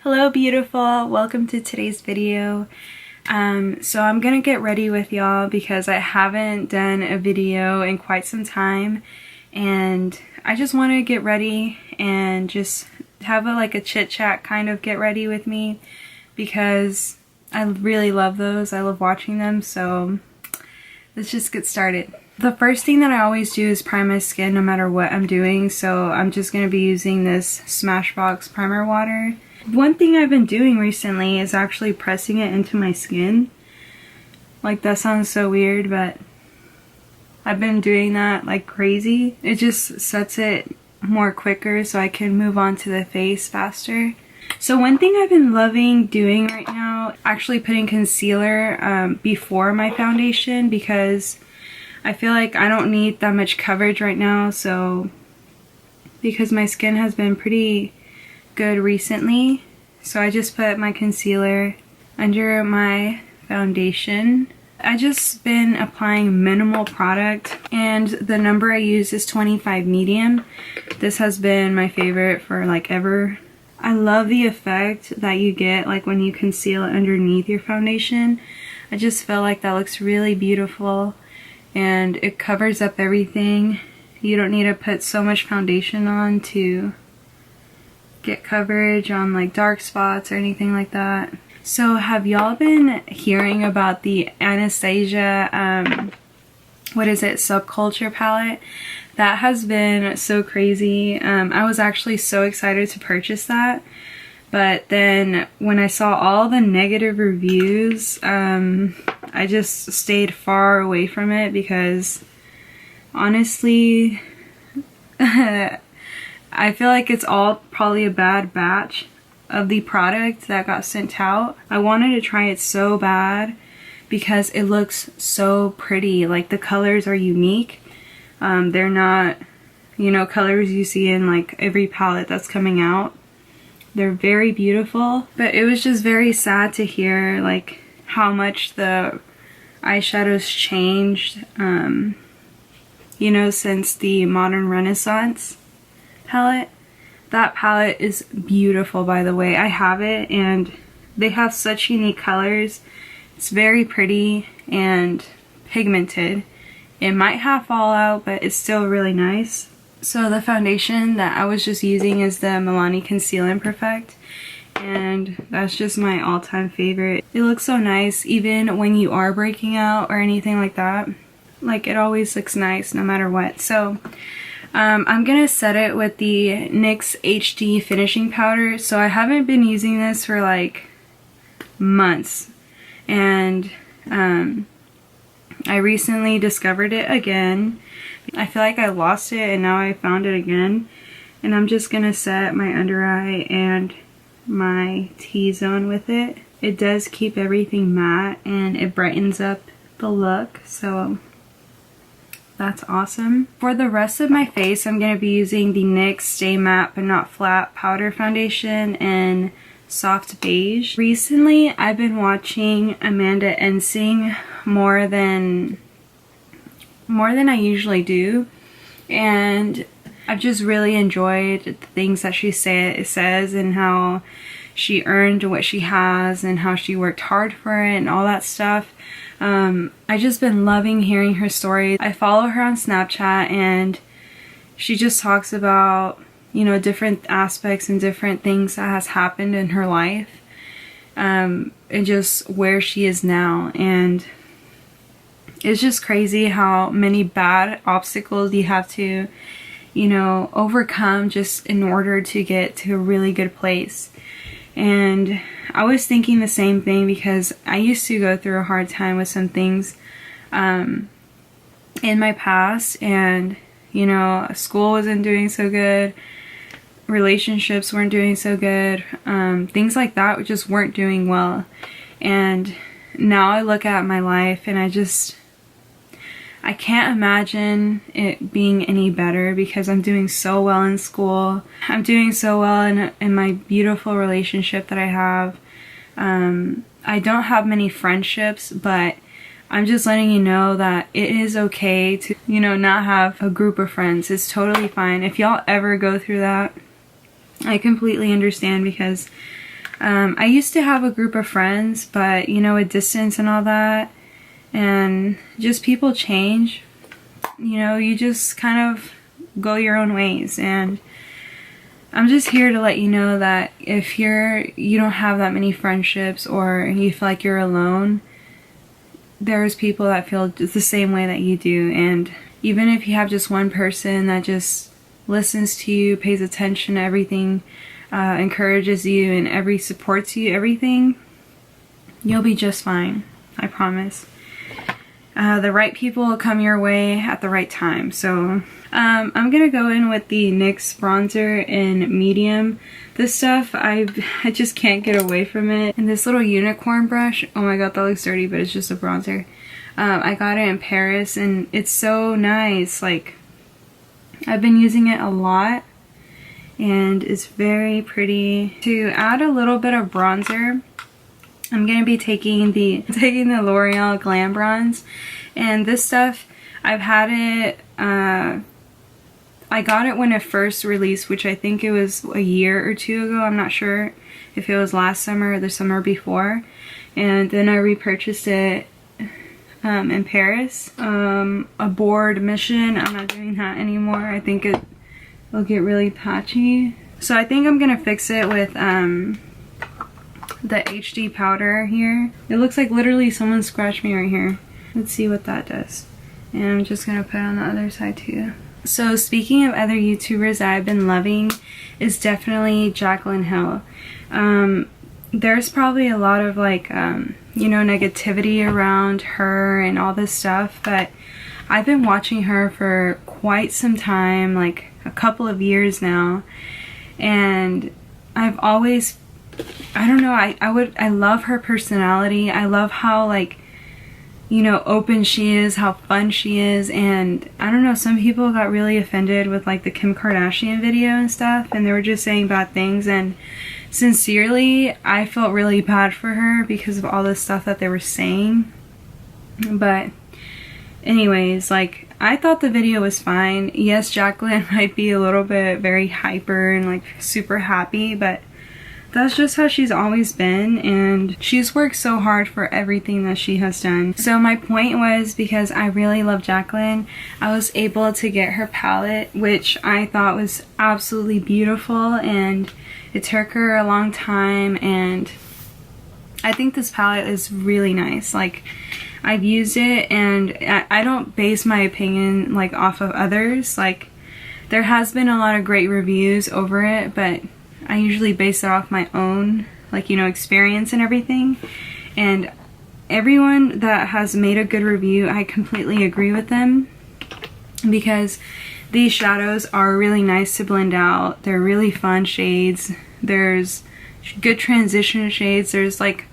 Hello beautiful, welcome to today's video. So I'm gonna get ready with y'all because I haven't done a video in quite some time and I just want to get ready and just have a chit chat kind of get ready with me because I really love those. I love watching them, so let's just get started. The first thing that I always do is prime my skin no matter what I'm doing, so I'm just going to be using this Smashbox primer water. One thing I've been doing recently is actually pressing it into my skin. Like, that sounds so weird, but I've been doing that like crazy. It just sets it more quicker so I can move on to the face faster. So one thing I've been loving doing right now, actually putting concealer before my foundation because I feel like I don't need that much coverage right now, so because my skin has been pretty good recently, so I just put my concealer under my foundation. I just been applying minimal product and the number I use is 25 medium. This has been my favorite for like ever. I love the effect that you get like when you conceal underneath your foundation. I just feel like that looks really beautiful and it covers up everything. You don't need to put so much foundation on to get coverage on like dark spots or anything like that. So have y'all been hearing about the Anastasia subculture palette? That has been so crazy. I was actually so excited to purchase that, but then when I saw all the negative reviews, I just stayed far away from it because honestly I feel like it's all probably a bad batch of the product that got sent out. I wanted to try it so bad because it looks so pretty. Like, the colors are unique. They're not, you know, colors you see in like every palette that's coming out. They're very beautiful, but it was just very sad to hear like how much the eyeshadows changed, you know, since the Modern Renaissance palette. That palette is beautiful, by the way. I have it and they have such unique colors. It's very pretty and pigmented. It might have fallout, but it's still really nice. So the foundation that I was just using is the Milani Conceal and Perfect, and that's just my all-time favorite. It looks so nice even when you are breaking out or anything like that. Like, it always looks nice no matter what. So I'm gonna set it with the NYX HD finishing powder. So I haven't been using this for like months, and I recently discovered it again. I feel like I lost it and now I found it again, and I'm just gonna set my under eye and my T-zone with it. It does keep everything matte and it brightens up the look, so that's awesome. For the rest of my face, I'm going to be using the NYX Stay Matte But Not Flat Powder Foundation in Soft Beige. Recently, I've been watching Amanda Ensing more than I usually do, and I've just really enjoyed the things that she says and how she earned what she has and how she worked hard for it and all that stuff. I just been loving hearing her story. I follow her on Snapchat and she just talks about, you know, different aspects and different things that has happened in her life, and just where she is now. And it's just crazy how many bad obstacles you have to, you know, overcome just in order to get to a really good place. And I was thinking the same thing because I used to go through a hard time with some things in my past, and you know, school wasn't doing so good, relationships weren't doing so good, things like that just weren't doing well. And now I look at my life and I can't imagine it being any better because I'm doing so well in school. I'm doing so well in my beautiful relationship that I have. I don't have many friendships, but I'm just letting you know that it is okay to, you know, not have a group of friends. It's totally fine. If y'all ever go through that, I completely understand because I used to have a group of friends, but you know, with distance and all that, and just people change, you know, you just kind of go your own ways. And I'm just here to let you know that if you don't have that many friendships, or you feel like you're alone, there's people that feel just the same way that you do. And even if you have just one person that just listens to you, pays attention to everything, encourages you, and supports you, everything, you'll be just fine. I promise. The right people will come your way at the right time. So I'm gonna go in with the NYX bronzer in medium. This stuff, I just can't get away from it. And this little unicorn brush, oh my god, that looks dirty, but it's just a bronzer. I got it in Paris, and it's so nice. Like, I've been using it a lot, and it's very pretty. To add a little bit of bronzer, I'm gonna be taking the L'Oreal Glam Bronze, and this stuff, I've had it, I got it when it first released, which I think it was a year or two ago. I'm not sure if it was last summer or the summer before, and then I repurchased it in Paris. A board mission, I'm not doing that anymore. I think it'll get really patchy. So I think I'm gonna fix it with the HD powder here. It looks like literally someone scratched me right here. Let's see what that does. And I'm just gonna put it on the other side too. So speaking of other YouTubers that I've been loving, is definitely Jaclyn Hill. There's probably a lot of like, you know, negativity around her and all this stuff, but I've been watching her for quite some time, like a couple of years now, and I've always, I don't know, I love her personality. I love how, like, you know, open she is, how fun she is. And I don't know, some people got really offended with like the Kim Kardashian video and stuff, and they were just saying bad things, and sincerely I felt really bad for her because of all this stuff that they were saying. But anyways, like, I thought the video was fine. Yes, Jaclyn might be a little bit very hyper and like super happy, but that's just how she's always been, and she's worked so hard for everything that she has done. So my point was, because I really love Jaclyn, I was able to get her palette, which I thought was absolutely beautiful, and it took her a long time, and I think this palette is really nice. Like, I've used it, and I don't base my opinion like off of others. Like, there has been a lot of great reviews over it, but I usually base it off my own, like, you know, experience and everything. And everyone that has made a good review, I completely agree with them, because these shadows are really nice to blend out. They're really fun shades. There's good transition shades. There's like,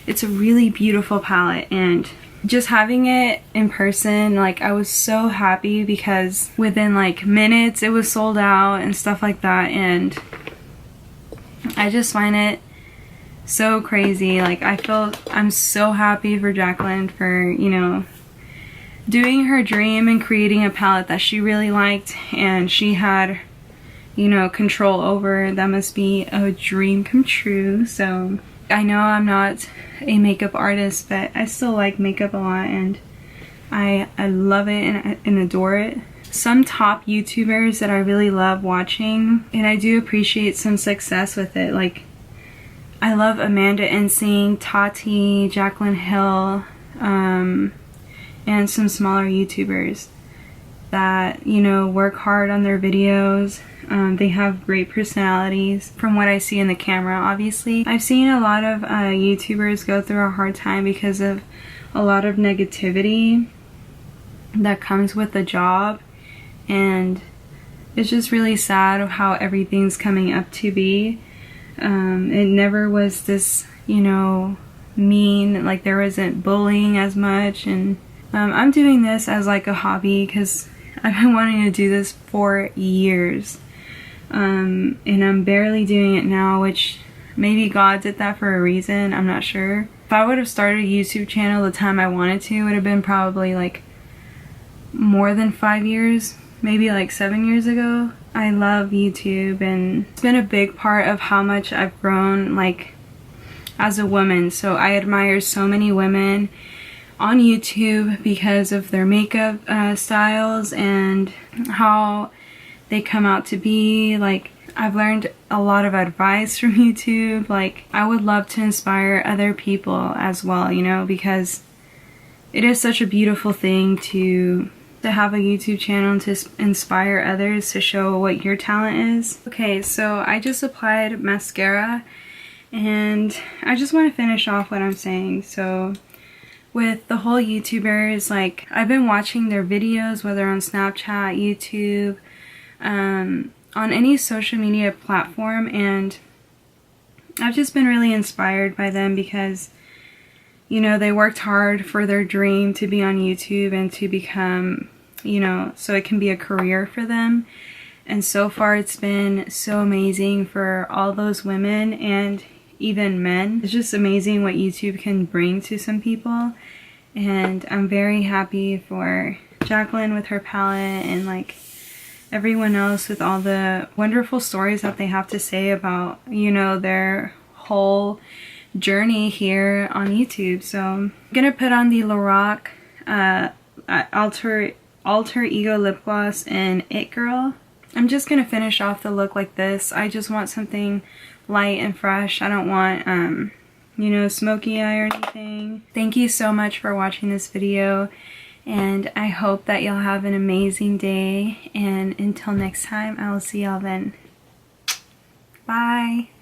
it's a really beautiful palette, and just having it in person, like, I was so happy because within like minutes it was sold out and stuff like that. And I just find it so crazy. Like, I'm so happy for Jaclyn for, you know, doing her dream and creating a palette that she really liked and she had, you know, control over. That must be a dream come true. So I know I'm not a makeup artist, but I still like makeup a lot, and I love it and adore it. Some top YouTubers that I really love watching, and I do appreciate some success with it. Like, I love Amanda Ensing, Tati, Jaclyn Hill, and some smaller YouTubers that, you know, work hard on their videos. They have great personalities from what I see in the camera, obviously. I've seen a lot of YouTubers go through a hard time because of a lot of negativity that comes with the job. And it's just really sad of how everything's coming up to be. It never was this, you know, mean, like there wasn't bullying as much. And I'm doing this as like a hobby because I've been wanting to do this for years. And I'm barely doing it now, which maybe God did that for a reason, I'm not sure. If I would have started a YouTube channel the time I wanted to, it would have been probably like more than 5 years. Maybe like 7 years ago. I love YouTube, and it's been a big part of how much I've grown, like as a woman. So I admire so many women on YouTube because of their makeup styles and how they come out to be. Like, I've learned a lot of advice from YouTube. Like, I would love to inspire other people as well, you know, because it is such a beautiful thing to have a YouTube channel and to inspire others, to show what your talent is. Okay, so I just applied mascara and I just want to finish off what I'm saying. So with the whole YouTubers, like, I've been watching their videos, whether on Snapchat, YouTube, on any social media platform, and I've just been really inspired by them because, you know, they worked hard for their dream to be on YouTube and to become, you know, so it can be a career for them. And so far it's been so amazing for all those women and even men. It's just amazing what YouTube can bring to some people, and I'm very happy for Jacqueline with her palette and like everyone else with all the wonderful stories that they have to say about, you know, their whole journey here on YouTube. So I'm gonna put on the Lorac Alter Ego lip gloss in It Girl. I'm just gonna finish off the look like this. I just want something light and fresh. I don't want you know, smoky eye or anything. Thank you so much for watching this video, and I hope that you'll have an amazing day, and until next time, I will see y'all then. Bye.